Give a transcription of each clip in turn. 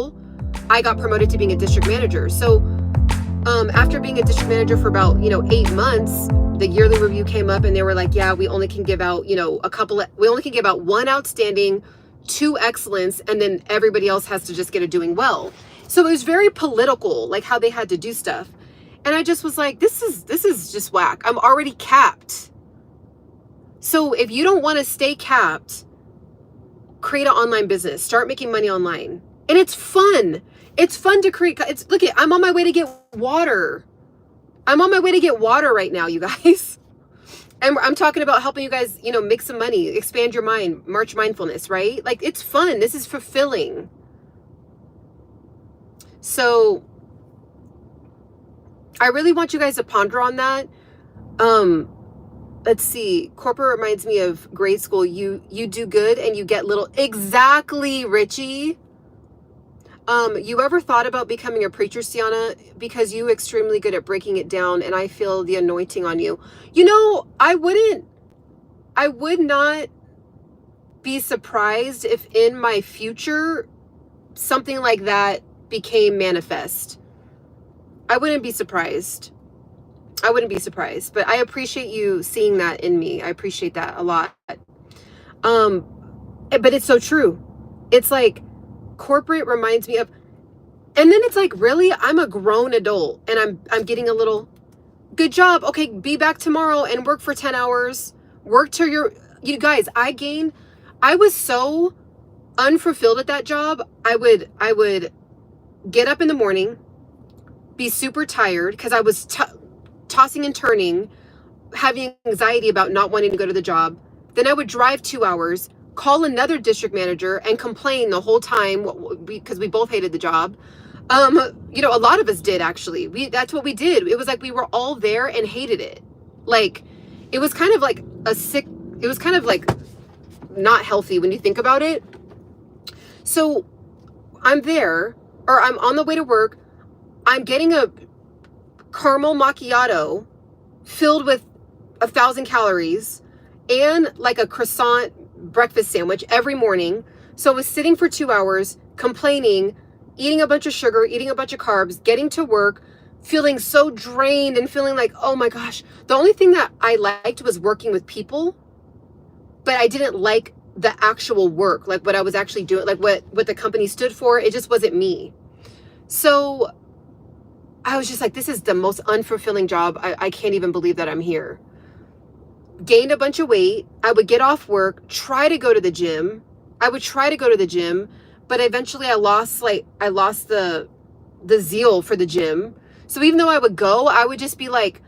school, I got promoted to being a district manager. So after being a district manager for about, 8 months, the yearly review came up and they were like, yeah, we only can give out, we only can give out 1 outstanding, 2 excellence, and then everybody else has to just get a doing well. So it was very political, like how they had to do stuff. And I just was like, this is just whack. I'm already capped. So if you don't want to stay capped, create an online business, start making money online. And it's fun. It's fun to create. Look at, I'm on my way to get water. I'm on my way to get water right now, you guys. And I'm talking about helping you guys, make some money, expand your mind, March mindfulness, right? Like, it's fun. This is fulfilling. So I really want you guys to ponder on that. Let's see. Corporate reminds me of grade school. You do good and you get little. Exactly, Richie. You ever thought about becoming a preacher, Ciana? Because you're extremely good at breaking it down and I feel the anointing on you. I would not be surprised if in my future something like that became manifest. I wouldn't be surprised. But I appreciate you seeing that in me. I appreciate that a lot. But it's so true. It's like corporate reminds me of, and then it's like, really, I'm a grown adult and I'm getting a little, good job. Okay, be back tomorrow and work for 10 hours. Work till you guys, I was so unfulfilled at that job. I would get up in the morning, be super tired because I was tossing and turning, having anxiety about not wanting to go to the job. Then I would drive 2 hours, call another district manager and complain the whole time because we both hated the job. A lot of us did actually. That's what we did. It was like we were all there and hated it. Like, it was kind of like it was kind of like not healthy when you think about it. So I'm there, or I'm on the way to work. I'm getting a caramel macchiato filled with 1,000 calories and like a croissant breakfast sandwich every morning. So I was sitting for 2 hours, complaining, eating a bunch of sugar, eating a bunch of carbs, getting to work, feeling so drained and feeling like, oh my gosh. The only thing that I liked was working with people, but I didn't like the actual work, like what I was actually doing, like what the company stood for. It just wasn't me. So I was just like, this is the most unfulfilling job. I can't even believe that I'm here. Gained a bunch of weight. I would get off work, try to go to the gym. But eventually I lost the zeal for the gym. So even though I would go, I would just be like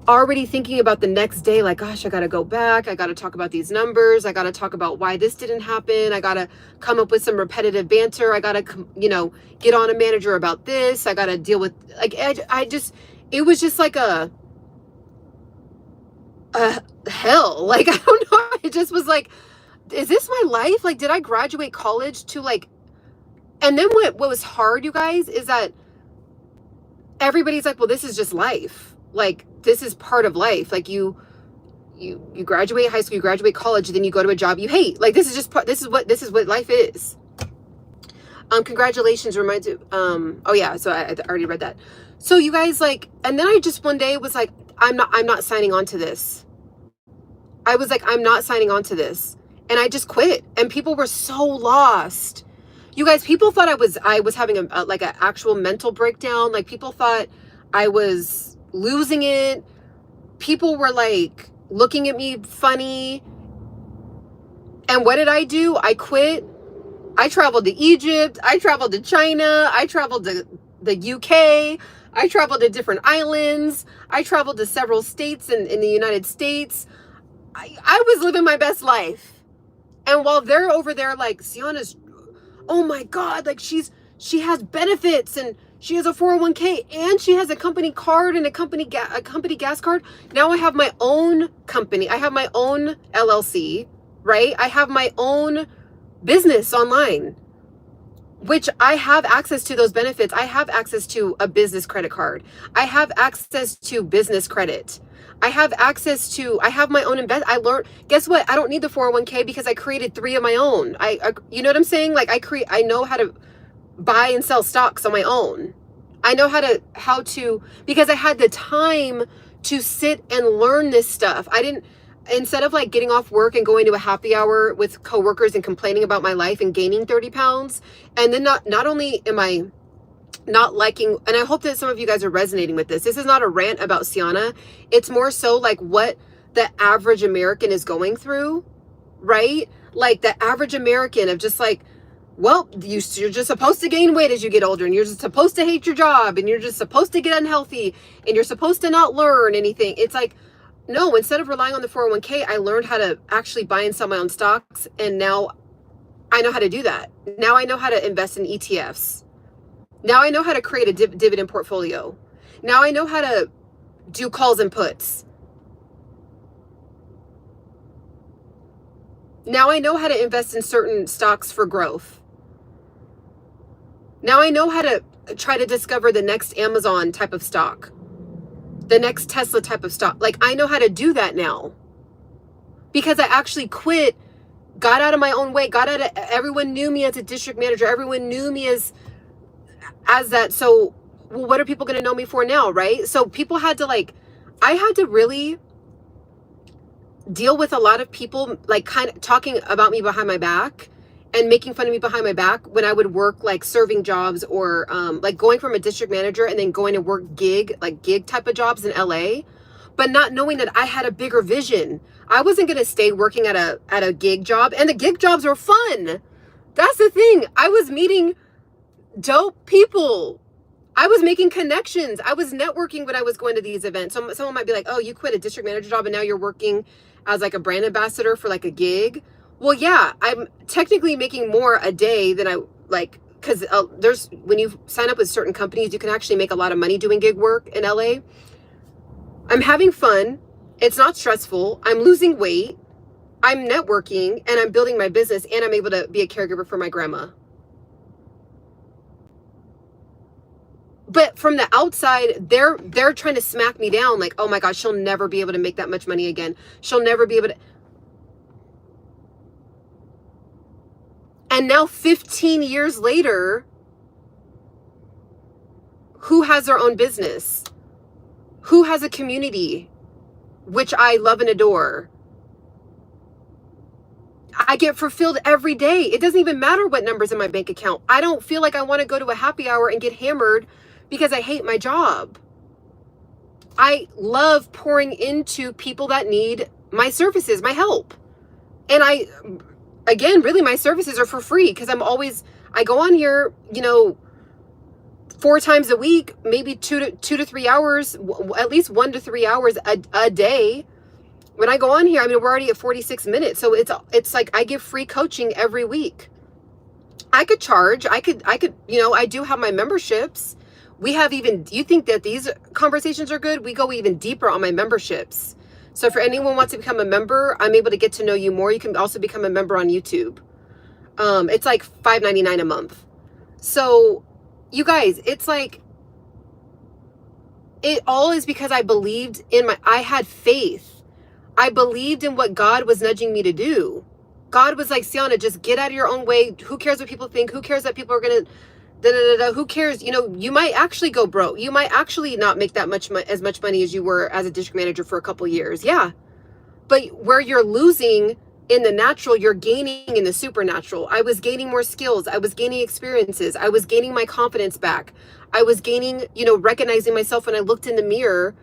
already thinking about the next day, like, gosh, I got to go back. I got to talk about these numbers. I got to talk about why this didn't happen. I got to come up with some repetitive banter. I got to, get on a manager about this. I got to deal with, like, it was just like a hell. Like, I don't know. It just was like, is this my life? Like, did I graduate college to like, and then what was hard, you guys, is that everybody's like, well, this is just life. Like, this is part of life. Like, you graduate high school, you graduate college, then you go to a job you hate. Like, this is what life is. Congratulations reminds you. Oh yeah, so I already read that. So you guys, like, and then I just one day was like, I'm not signing on to this. I was like, I'm not signing on to this. And I just quit. And people were so lost. You guys, people thought I was having an actual mental breakdown. Like, people thought I was losing it. People were like looking at me funny. And what did I do? I quit. I traveled to Egypt. I traveled to China. I traveled to the UK. I traveled to different islands. I traveled to several states in the United States. I was living my best life. And while they're over there like, Ciana's, oh my God, like she has benefits and she has a 401k and she has a company card and a company gas card. Now I have my own company. I have my own LLC, right? I have my own business online, which I have access to those benefits. I have access to a business credit card. I have access to business credit. I have my own I learned, guess what? I don't need the 401k because I created 3 of my own. You know what I'm saying? Like, I know how to buy and sell stocks on my own. I know how to, because I had the time to sit and learn this stuff. Instead of like getting off work and going to a happy hour with coworkers and complaining about my life and gaining 30 pounds. And then not only am I not liking, and I hope that some of you guys are resonating with this. This is not a rant about Ciana. It's more so like what the average American is going through, right? Like the average American of just like, well, you're just supposed to gain weight as you get older, and you're just supposed to hate your job, and you're just supposed to get unhealthy, and you're supposed to not learn anything. It's like, no, instead of relying on the 401k, I learned how to actually buy and sell my own stocks. And now I know how to do that. Now I know how to invest in ETFs. Now I know how to create a dividend portfolio. Now I know how to do calls and puts. Now I know how to invest in certain stocks for growth. Now I know how to try to discover the next Amazon type of stock, the next Tesla type of stock. Like I know how to do that now because I actually quit, got out of my own way, everyone knew me as a district manager. Everyone knew me as that. So, well, what are people going to know me for now? Right. So people had to I had to really deal with a lot of people like kind of talking about me behind my back and making fun of me behind my back when I would work like serving jobs or like going from a district manager and then going to work gig type of jobs in LA, but not knowing that I had a bigger vision. I wasn't going to stay working at a gig job, and the gig jobs were fun. That's the thing. I was meeting dope people. I was making connections. I was networking when I was going to these events. Someone might be like, oh, you quit a district manager job and now you're working as like a brand ambassador for like a gig. Well, yeah, I'm technically making more a day than I like, because when you sign up with certain companies, you can actually make a lot of money doing gig work in LA. I'm having fun. It's not stressful. I'm losing weight. I'm networking and I'm building my business, and I'm able to be a caregiver for my grandma. But from the outside, they're trying to smack me down like, oh my gosh, she'll never be able to make that much money again. She'll never be able to. And now 15 years later, who has their own business? Who has a community, which I love and adore? I get fulfilled every day. It doesn't even matter what number's in my bank account. I don't feel like I want to go to a happy hour and get hammered because I hate my job. I love pouring into people that need my services, my help. And again, really my services are for free because I go on here, 4 times a week, maybe 2 to 3 hours, at least 1 to 3 hours a day. When I go on here, we're already at 46 minutes. So it's like I give free coaching every week. I could charge, I could, I do have my memberships. You think that these conversations are good? We go even deeper on my memberships. So for anyone who wants to become a member, I'm able to get to know you more. You can also become a member on YouTube. It's like $5.99 a month. So you guys, it's like, it all is because I believed I had faith. I believed in what God was nudging me to do. God was like, Ciana, just get out of your own way. Who cares what people think? Who cares that people are going to, who cares? You might actually go broke. You might actually not make that as much money as you were as a district manager for a couple years. Yeah. But where you're losing in the natural, you're gaining in the supernatural. I was gaining more skills. I was gaining experiences. I was gaining my confidence back. I was gaining, recognizing myself when I looked in the mirror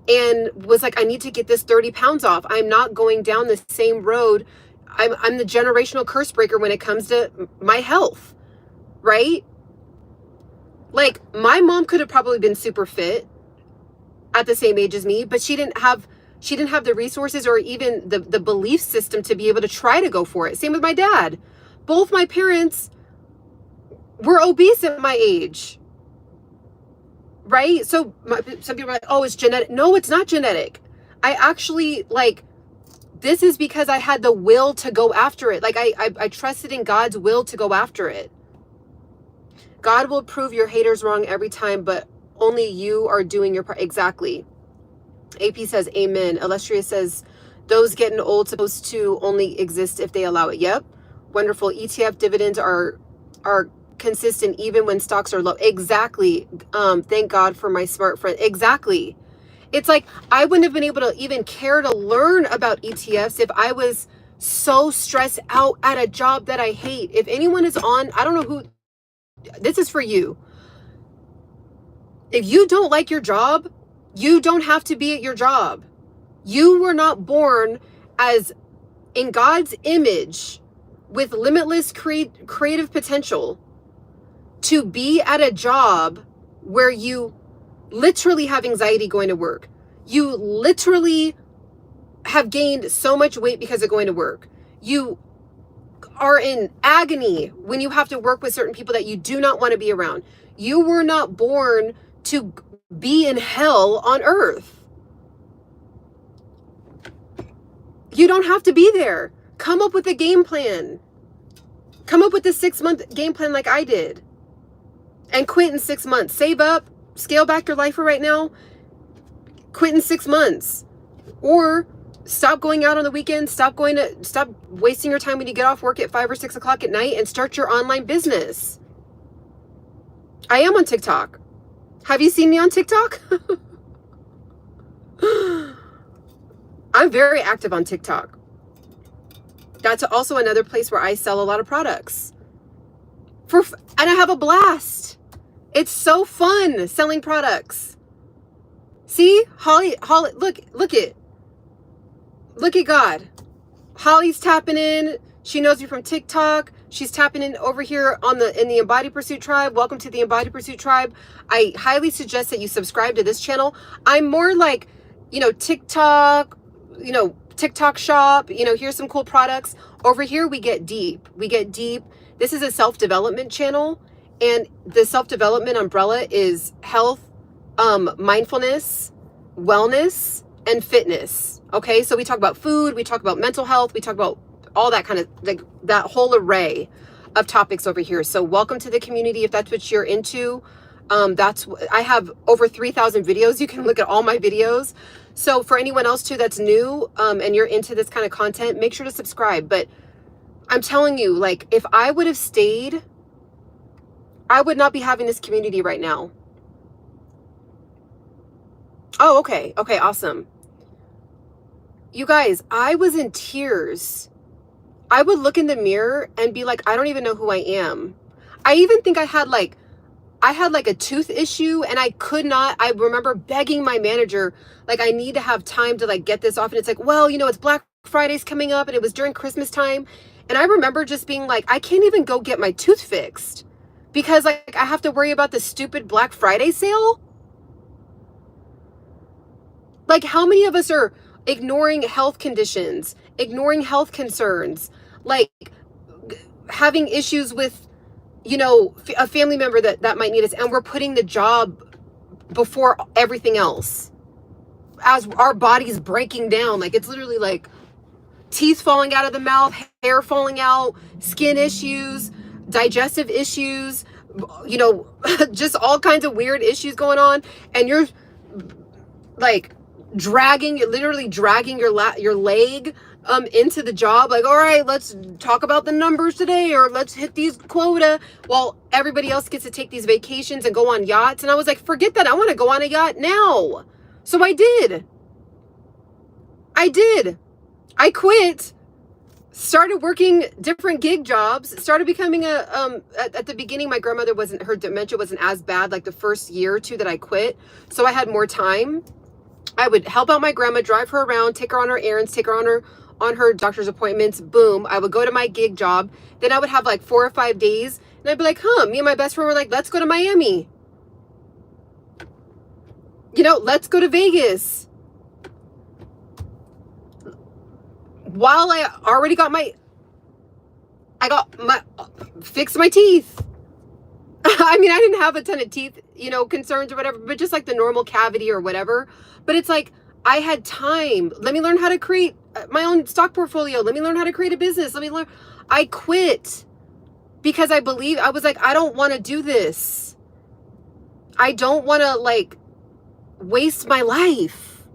and was like, I need to get this 30 pounds off. I'm not going down the same road. I'm the generational curse breaker when it comes to my health, right? Like my mom could have probably been super fit at the same age as me, but she didn't have the resources or even the belief system to be able to try to go for it. Same with my dad. Both my parents were obese at my age. Right? So some people are like, oh, it's genetic. No, it's not genetic. I actually this is because I had the will to go after it. Like I trusted in God's will to go after it. God will prove your haters wrong every time, but only you are doing your part. Exactly. AP says, amen. Illustria says, those getting old supposed to only exist if they allow it. Yep. Wonderful. ETF dividends are consistent even when stocks are low. Exactly. Thank God for my smart friend. Exactly. It's like I wouldn't have been able to even care to learn about ETFs if I was so stressed out at a job that I hate. If anyone is on, I don't know who, this is for you. If you don't like your job, you don't have to be at your job. You were not born as in God's image with limitless creative potential to be at a job where you literally have anxiety going to work. You literally have gained so much weight because of going to work. You are in agony when you have to work with certain people that you do not want to be around. You were not born to be in hell on earth. You don't have to be there. Come up with a game plan. Come up with a 6-month game plan like I did. And quit in 6 months. Save up. Scale back your life for right now. Quit in 6 months. Or stop going out on the weekend. Stop wasting your time when you get off work at 5 or 6 o'clock at night and start your online business. I am on TikTok. Have you seen me on TikTok? I'm very active on TikTok. That's also another place where I sell a lot of products. And I have a blast. It's so fun selling products. See? Holly, look at God. Holly's tapping in. She knows me from TikTok. She's tapping in over here in the Embody Pursuit tribe. Welcome to the Embody Pursuit tribe. I highly suggest that you subscribe to this channel. I'm more like, TikTok, TikTok shop, here's some cool products. Over here, we get deep. This is a self-development channel, and the self-development umbrella is health, mindfulness, wellness, and fitness. Okay, so we talk about food, we talk about mental health, we talk about all that kind of, like, that whole array of topics over here. So welcome to the community if that's what you're into. I have over 3,000 videos. You can look at all my videos. So for anyone else too that's new, and you're into this kind of content, make sure to subscribe. But I'm telling you, like, if I would have stayed, I would not be having this community right now. Oh, okay. Okay, awesome. You guys, I was in tears. I would look in the mirror and be like, I don't even know who I am. I even think I had like a tooth issue, and I remember begging my manager, like, I need to have time to like get this off. And it's like, well, it's Black Friday's coming up, and it was during Christmas time. And I remember just being like, I can't even go get my tooth fixed because like I have to worry about the stupid Black Friday sale. Like, how many of us are ignoring health conditions, ignoring health concerns, like having issues with, a family member that might need us, and we're putting the job before everything else as our body's breaking down. Like, it's literally like teeth falling out of the mouth, hair falling out, skin issues, digestive issues, just all kinds of weird issues going on. And you're like literally dragging your leg into the job, like, all right, let's talk about the numbers today, or let's hit these quota, while everybody else gets to take these vacations and go on yachts. And I was like, forget that, I want to go on a yacht now. So I did. I quit, started working different gig jobs, started becoming at the beginning, my grandmother her dementia wasn't as bad, like the first year or two that I quit. So I had more time. I would help out my grandma, drive her around, take her on her errands, take her on her doctor's appointments. Boom. I would go to my gig job. Then I would have like 4 or 5 days, and I'd be like, me and my best friend were like, let's go to Miami. Let's go to Vegas. While I already fixed my teeth. I mean, I didn't have a ton of teeth, concerns or whatever, but just like the normal cavity or whatever. But it's like, I had time. Let me learn how to create my own stock portfolio. Let me learn how to create a business. I quit because I was like, I don't want to do this. I don't want to like waste my life.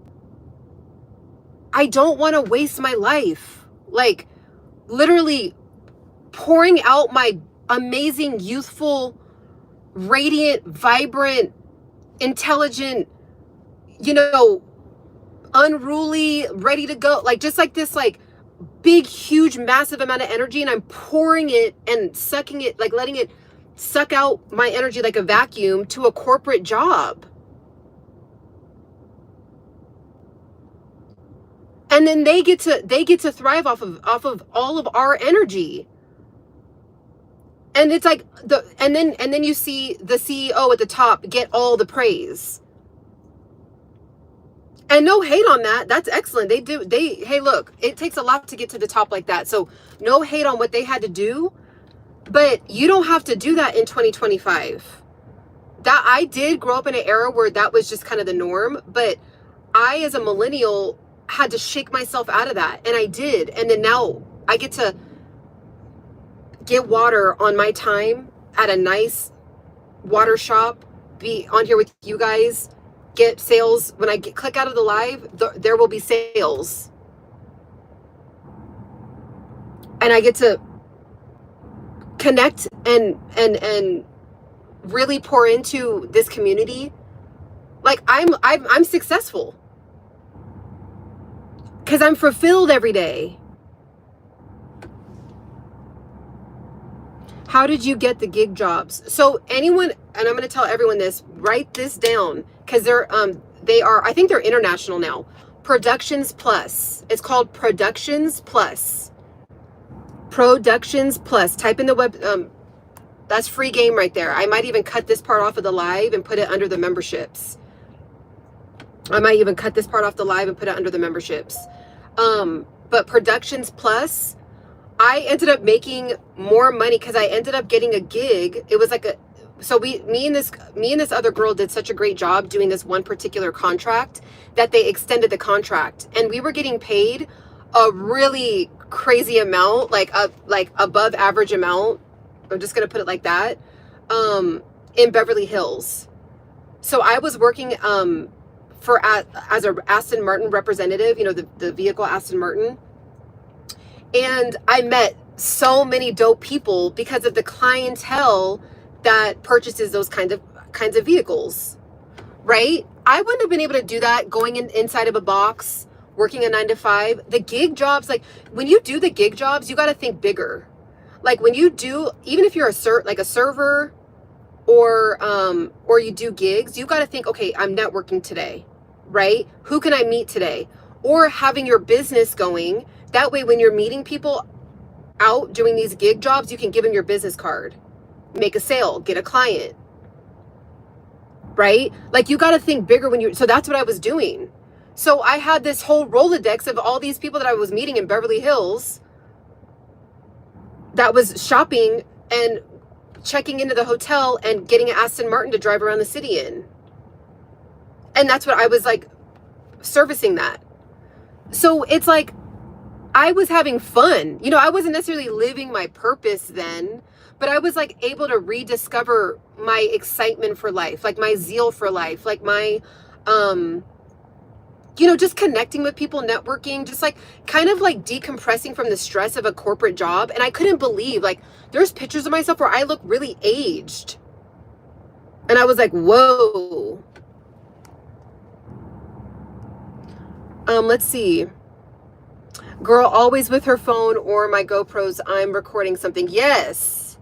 I don't want to waste my life. Like, literally pouring out my amazing, youthful, radiant, vibrant, intelligent, you know, unruly, ready to go, like just like this, like big, huge, massive amount of energy, and I'm pouring it and sucking it, like letting it suck out my energy like a vacuum to a corporate job. And then they get to thrive off of all of our energy. And it's like and then you see the CEO at the top get all the praise. And no hate on that. That's excellent. Hey, look, it takes a lot to get to the top like that. So no hate on what they had to do, but you don't have to do that in 2025. That I did grow up in an era where that was just kind of the norm, but I, as a millennial, had to shake myself out of that. And I did. And then now I get to get water on my time at a nice water shop, be on here with you guys, get sales. When I click out of the live, there will be sales. And I get to connect and really pour into this community. Like I'm successful because I'm fulfilled every day. How did you get the gig jobs? So anyone, and I'm going to tell everyone this, write this down, because they are, I think they're international now. Productions Plus. It's called Productions Plus. Productions Plus. Type in the web. That's free game right there. I might even cut this part off of the live and put it under the memberships. I might even cut this part off the live and put it under the memberships. But Productions Plus, I ended up making more money because I ended up getting a gig. It was like me and this other girl did such a great job doing this one particular contract that they extended the contract, and we were getting paid a really crazy amount, like above average amount. I'm just going to put it like that, in Beverly Hills. So I was working, as a Aston Martin representative, you know, the vehicle Aston Martin. And I met so many dope people because of the clientele that purchases those kinds of vehicles, right? I wouldn't have been able to do that going inside of a box, working a 9-to-5. The gig jobs, like when you do the gig jobs, you got to think bigger. Like when you do, even if you're a server or you do gigs, you got to think, okay, I'm networking today, right? Who can I meet today? Or having your business going. That way, when you're meeting people out doing these gig jobs, you can give them your business card, make a sale, get a client, right? Like you got to think bigger so that's what I was doing. So I had this whole Rolodex of all these people that I was meeting in Beverly Hills that was shopping and checking into the hotel and getting an Aston Martin to drive around the city in. And that's what I was like, servicing that. So it's like, I was having fun. You know, I wasn't necessarily living my purpose then, but I was like able to rediscover my excitement for life, like my zeal for life, like my, you know, just connecting with people, networking, just like kind of like decompressing from the stress of a corporate job. And I couldn't believe, like, there's pictures of myself where I look really aged. And I was like, whoa. Let's see. Girl, always with her phone or my GoPros, I'm recording something. Yes.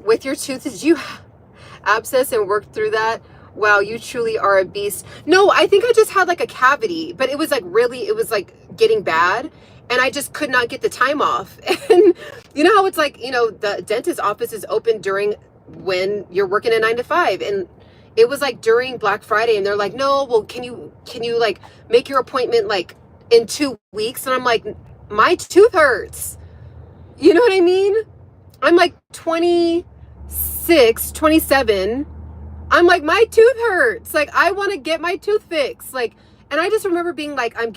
With your tooth, did you abscess and work through that? Wow, you truly are a beast. No, I think I just had like a cavity, but it was like getting bad, and I just could not get the time off. And you know how it's like, you know, the dentist office is open during when you're working a 9-to-5, and it was like during Black Friday, and they're like, no, well, can you like make your appointment like in 2 weeks? And I'm like, my tooth hurts. You know what I mean? I'm like 26, 27. I'm like, my tooth hurts. Like, I want to get my tooth fixed. Like, and I just remember being like, I'm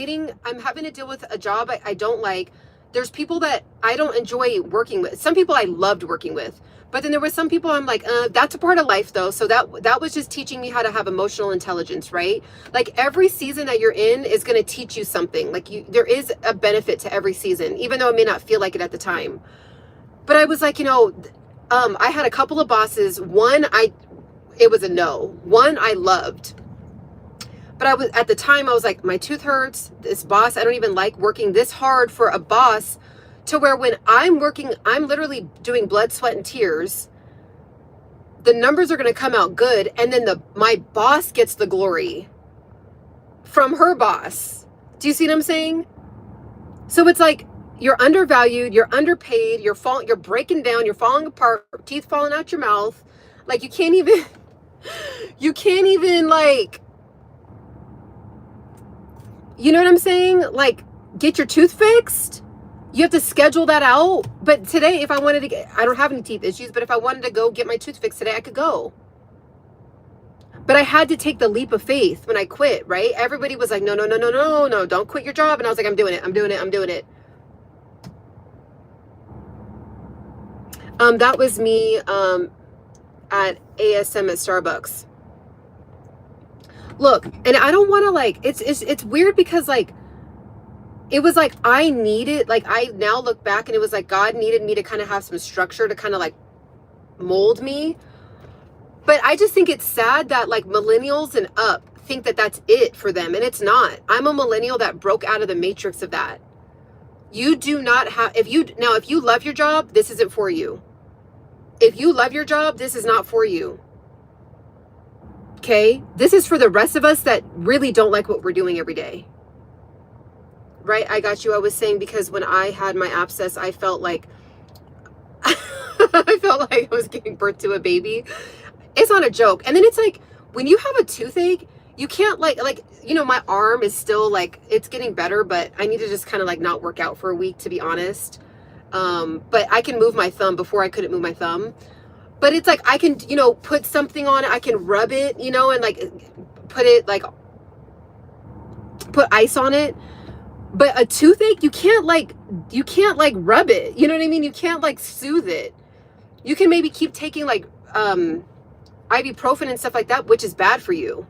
having to deal with a job I don't like. There's people that I don't enjoy working with. Some people I loved working with. But then there were some people I'm like, that's a part of life though. So that was just teaching me how to have emotional intelligence, right? Like every season that you're in is going to teach you something. Like there is a benefit to every season, even though it may not feel like it at the time. But I was like, you know, I had a couple of bosses. One, it was a no. One I loved. But I was, at the time, I was like, my tooth hurts. This boss, I don't even like working this hard for a boss, to where when I'm working, I'm literally doing blood, sweat, and tears. The numbers are going to come out good. And then my boss gets the glory from her boss. Do you see what I'm saying? So it's like, you're undervalued, you're underpaid, you're breaking down, you're falling apart, teeth falling out your mouth. Like, you can't even like, you know what I'm saying? Like, get your tooth fixed. You have to schedule that out. But today, if I wanted to I don't have any teeth issues, but if I wanted to go get my tooth fixed today, I could go. But I had to take the leap of faith when I quit, right? Everybody was like, no, don't quit your job. And I was like, I'm doing it. That was me at ASM at Starbucks. Look, and I don't want to, like, it's weird because, like, it was like I now look back and it was like God needed me to kind of have some structure to kind of like mold me. But I just think it's sad that, like, millennials and up think that that's it for them. And it's not. I'm a millennial that broke out of the matrix of that. You do not have, if you love your job, this isn't for you. If you love your job, this is not for you. Okay? This is for the rest of us that really don't like what we're doing every day. Right? I got you. I was saying, because when I had my abscess, I felt like I was giving birth to a baby. It's not a joke. And then it's like, when you have a toothache, you can't like, you know, my arm is still like, it's getting better, but I need to just kind of like not work out for a week, to be honest. But I can move my thumb. Before I couldn't move my thumb. But it's like, I can, you know, put something on it. I can rub it, you know, and like put ice on it. But a toothache, you can't like rub it. You know what I mean? You can't like soothe it. You can maybe keep taking like ibuprofen and stuff like that, which is bad for you,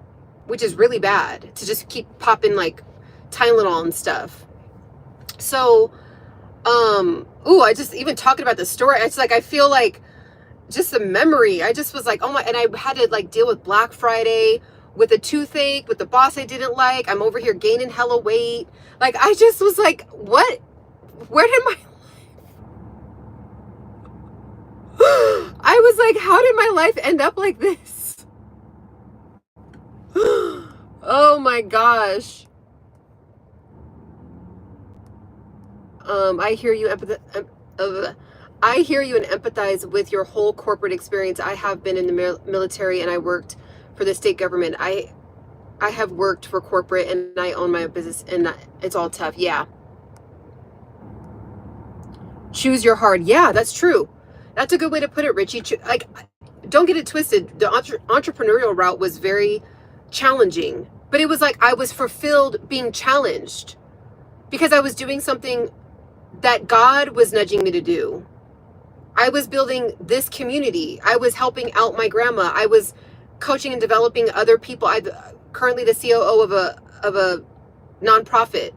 which is really bad, to just keep popping like Tylenol and stuff. So, I just, even talking about the story, it's like, I feel like just the memory, I just was like, oh my, and I had to like deal with Black Friday with a toothache, with the boss I didn't like. I'm over here gaining hella weight. Like, I just was like, what? Where did my I was like, how did my life end up like this? Oh my gosh. I hear you I hear you and empathize with your whole corporate experience. I have been in the military and I worked for the state government. I have worked for corporate and I own my own business, and it's all tough. Yeah. Choose your hard. Yeah, that's true. That's a good way to put it, Richie. Like, don't get it twisted. The entrepreneurial route was very challenging, but it was like I was fulfilled being challenged because I was doing something that God was nudging me to do. I was building this community. I was helping out my grandma. I was coaching and developing other people. I'm currently the COO of a nonprofit,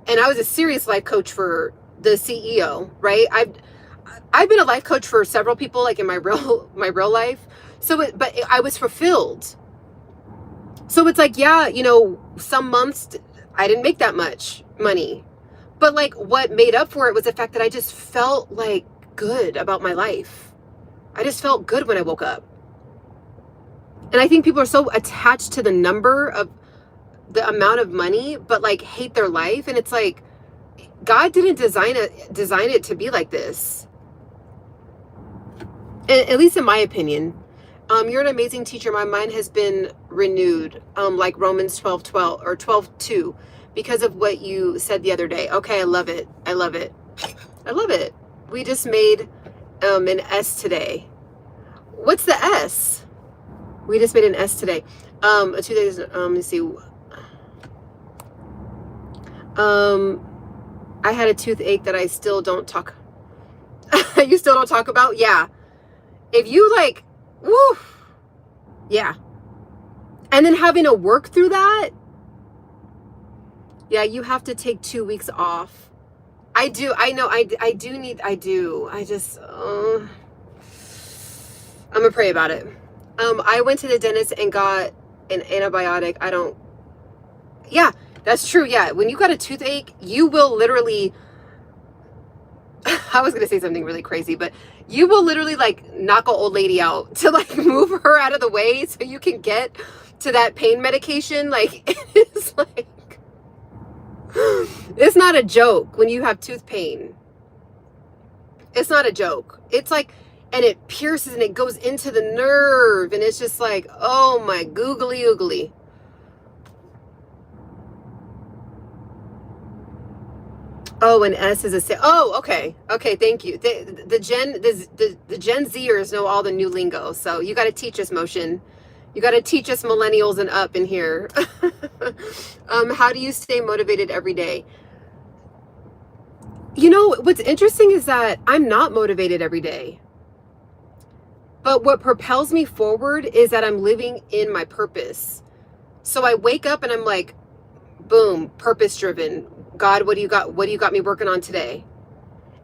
and I was a serious life coach for the CEO. Right? I've been a life coach for several people, like in my real life. So, but I was fulfilled. So it's like, yeah, you know, some months I didn't make that much money, but like what made up for it was the fact that I just felt like good about my life. I just felt good when I woke up. And I think people are so attached to the number of the amount of money, but like hate their life. And it's like, God didn't design it to be like this. At least in my opinion. You're an amazing teacher. My mind has been renewed, like Romans 12:12 or 12:2, because of what you said the other day. Okay, I love it. I love it. I love it. We just made an S today. What's the S? We just made an S today. 2 days. Let's see. I had a toothache that I still don't talk. You still don't talk about? Yeah. If you like, woo, yeah. And then having to work through that. Yeah, you have to take 2 weeks off. I do. I know. I do. I just, I'm gonna pray about it. I went to the dentist and got an antibiotic. Yeah, that's true. Yeah, when you got a toothache, you will literally, I was gonna say something really crazy, but you will literally like knock an old lady out to like move her out of the way so you can get to that pain medication. Like it's like, it's not a joke when you have tooth pain. It's not a joke. It's like, and it pierces and it goes into the nerve and it's just like, oh my googly oogly. Oh, and S is a oh, okay. Okay, thank you. The Gen Zers know all the new lingo. So you got to teach us, Motion. You got to teach us millennials and up in here. How do you stay motivated every day? You know, what's interesting is that I'm not motivated every day. But what propels me forward is that I'm living in my purpose. So I wake up and I'm like, boom, purpose driven. God, what do you got me working on today?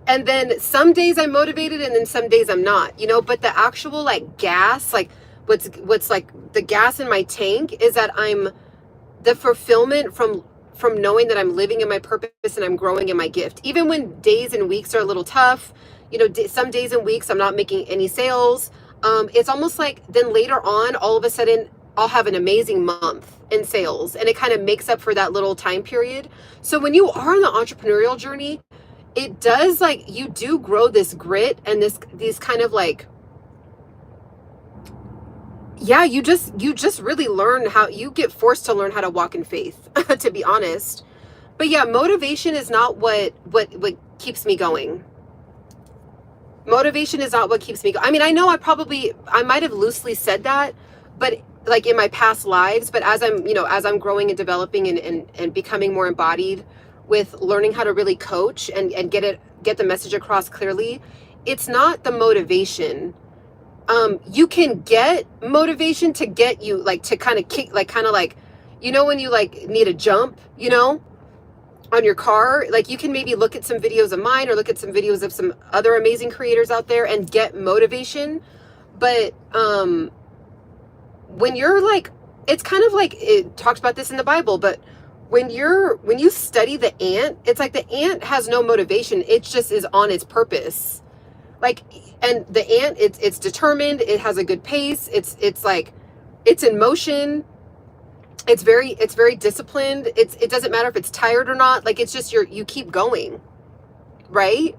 And then some days I'm motivated and then some days I'm not, you know, but the actual like gas, like what's like the gas in my tank is that I'm the fulfillment from knowing that I'm living in my purpose and I'm growing in my gift. Even when days and weeks are a little tough, you know, some days and weeks I'm not making any sales. It's almost like then later on, all of a sudden I'll have an amazing month in sales and it kind of makes up for that little time period. So when you are on the entrepreneurial journey, it does like, you do grow this grit and these kind of like, yeah, you just really learn how, you get forced to learn how to walk in faith, to be honest. But yeah, motivation is not what keeps me going. Motivation is not what keeps me going. I mean, I know I might have loosely said that, but like in my past lives, but as I'm growing and developing and becoming more embodied with learning how to really coach and get the message across clearly, it's not the motivation. You can get motivation to get you like to kind of kick, like kind of like, you know, when you like need a jump, you know, on your car, like you can maybe look at some videos of mine or look at some videos of some other amazing creators out there and get motivation. But, when you're like, it's kind of like, it talks about this in the Bible, but when you study the ant, it's like the ant has no motivation. It just is on its purpose. Like, and the ant, it's determined. It has a good pace. It's like, it's in motion. It's very disciplined. It doesn't matter if it's tired or not. Like, it's just you keep going. Right.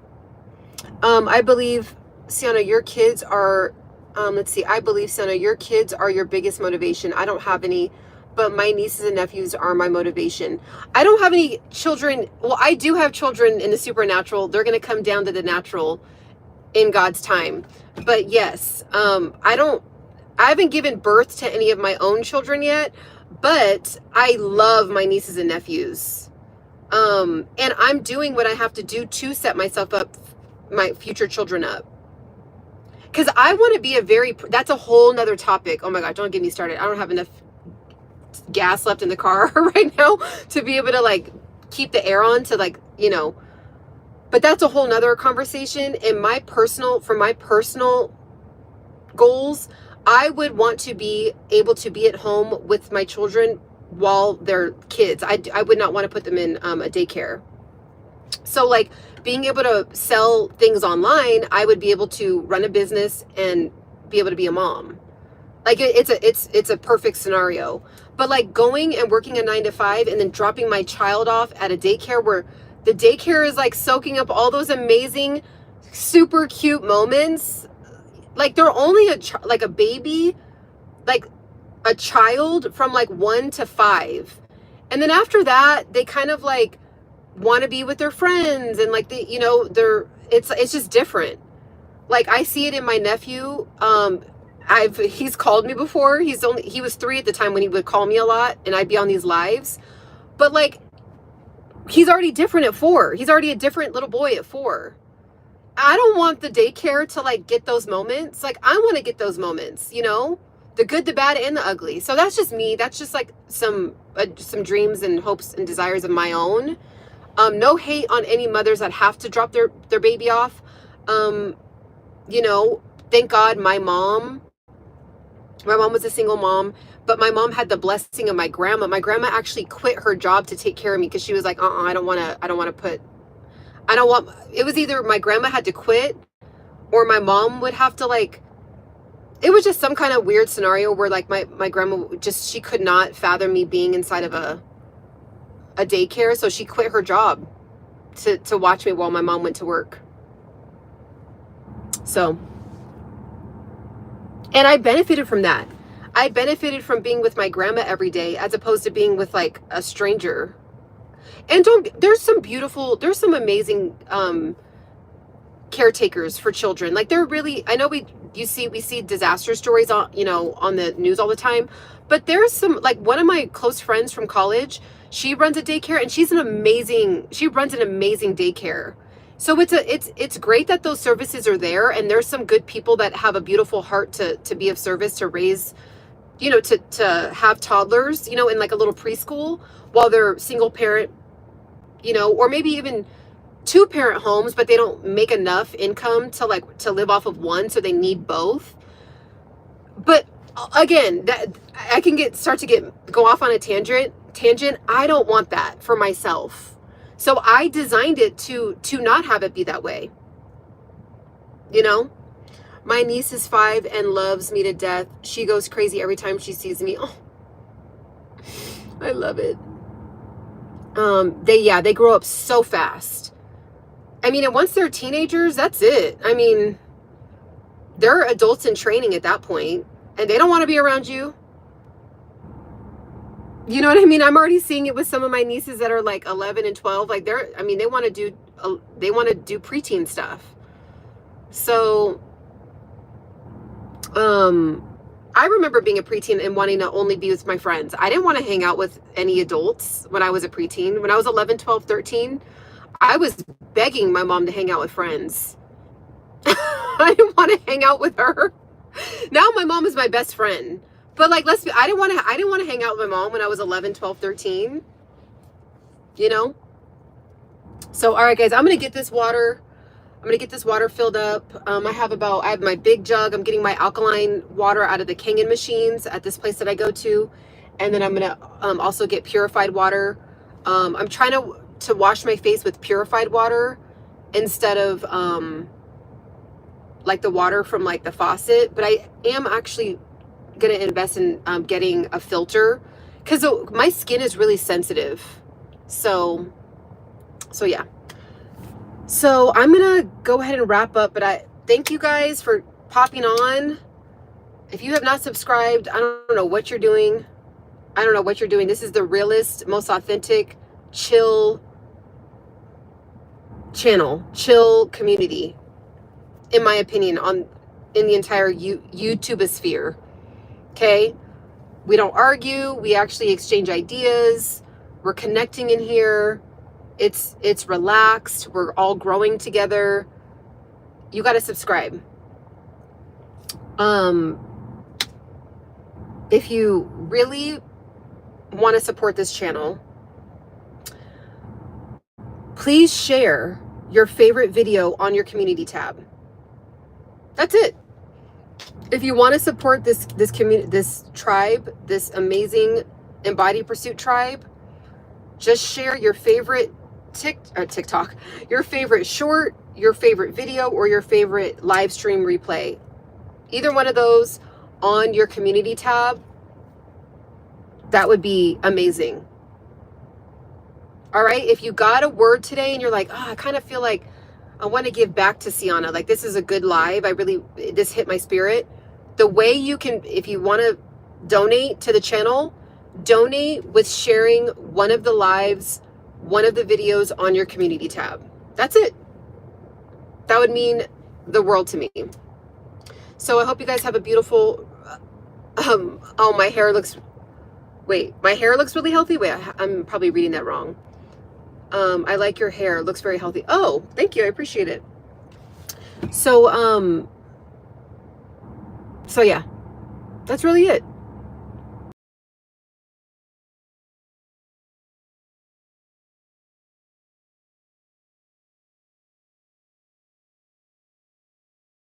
I believe, Ciana, your kids are, I believe, Ciana, your kids are your biggest motivation. I don't have any, but my nieces and nephews are my motivation. I don't have any children. Well, I do have children in the supernatural. They're going to come down to the natural in God's time. But yes, I haven't given birth to any of my own children yet, but I love my nieces and nephews. And I'm doing what I have to do to set myself up, my future children up. Because I want to be that's a whole nother topic. Oh my God, don't get me started. I don't have enough gas left in the car right now to be able to like keep the air on to like, you know, but that's a whole nother conversation. For my personal goals, I would want to be able to be at home with my children while they're kids. I would not want to put them in a daycare. So like being able to sell things online, I would be able to run a business and be able to be a mom. Like it's a perfect scenario. But like going and working a 9 to 5 and then dropping my child off at a daycare where the daycare is like soaking up all those amazing, super cute moments. Like they're only like a baby, like a child from like 1 to 5. And then after that, they kind of like want to be with their friends and like it's just different. Like I see it in my nephew. He's called me before. He was 3 at the time when he would call me a lot and I'd be on these lives. But like he's already different at 4. He's already a different little boy at 4. I don't want the daycare to like get those moments. Like I want to get those moments, you know, the good, the bad, and the ugly. So that's just me. That's just like some dreams and hopes and desires of my own. No hate on any mothers that have to drop their baby off. You know, thank God my mom was a single mom, but my mom had the blessing of my grandma. My grandma actually quit her job to take care of me because she was like, I don't want it was either my grandma had to quit or my mom would have to like, it was just some kind of weird scenario where like my grandma just, she could not fathom me being inside of a daycare. So she quit her job to watch me while my mom went to work. So, and I benefited from that. I benefited from being with my grandma every day as opposed to being with like a stranger. And there's some amazing caretakers for children. Like they're really, I know we see disaster stories on the news all the time, but there's some, like one of my close friends from college, she runs a daycare and she runs an amazing daycare. So it's great that those services are there, and there's some good people that have a beautiful heart to be of service, to raise, to have toddlers, in like a little preschool while they're single parent, or maybe even 2-parent homes, but they don't make enough income to live off of one, so they need both. But again, that I can go off on a tangent. I don't want that for myself. So I designed it to not have it be that way. My niece is 5 and loves me to death. She goes crazy every time she sees me. Oh, I love it. They grow up so fast. I mean, and once they're teenagers, that's it. I mean, they're adults in training at that point, and they don't want to be around you. You know what I mean? I'm already seeing it with some of my nieces that are like 11 and 12. Like they want to do preteen stuff. So, I remember being a preteen and wanting to only be with my friends. I didn't want to hang out with any adults when I was a preteen. When I was 11, 12, 13, I was begging my mom to hang out with friends. I didn't want to hang out with her. Now my mom is my best friend. But like, I didn't want to hang out with my mom when I was 11, 12, 13. So, all right, guys, I'm going to get this water filled up. I have my big jug. I'm getting my alkaline water out of the Kangen machines at this place that I go to. And then I'm going to also get purified water. I'm trying to wash my face with purified water instead of like the water from like the faucet. But I am actually going to invest in getting a filter because my skin is really sensitive. So yeah. So I'm going to go ahead and wrap up, but I thank you guys for popping on. If you have not subscribed, I don't know what you're doing. This is the realest, most authentic, chill channel, chill community, in my opinion, in the entire YouTubeosphere. Okay? We don't argue. We actually exchange ideas. We're connecting in here. It's relaxed. We're all growing together. You got to subscribe. If you really want to support this channel, please share your favorite video on your community tab. That's it. If you want to support this community, this tribe, this amazing Embody Pursuit tribe, just share your favorite TikTok, your favorite short, your favorite video, or your favorite live stream replay. Either one of those on your community tab. That would be amazing. All right. If you got a word today and you're like, I kind of feel like I want to give back to Ciana. Like, this is a good live. This hit my spirit. The way you can, if you want to donate to the channel, donate with sharing one of the lives, one of the videos on your community tab. That's it. That would mean the world to me. So I hope you guys have a beautiful, my hair looks really healthy. Wait, I'm probably reading that wrong. I like your hair. It looks very healthy. Oh, thank you. I appreciate it. So yeah, that's really it.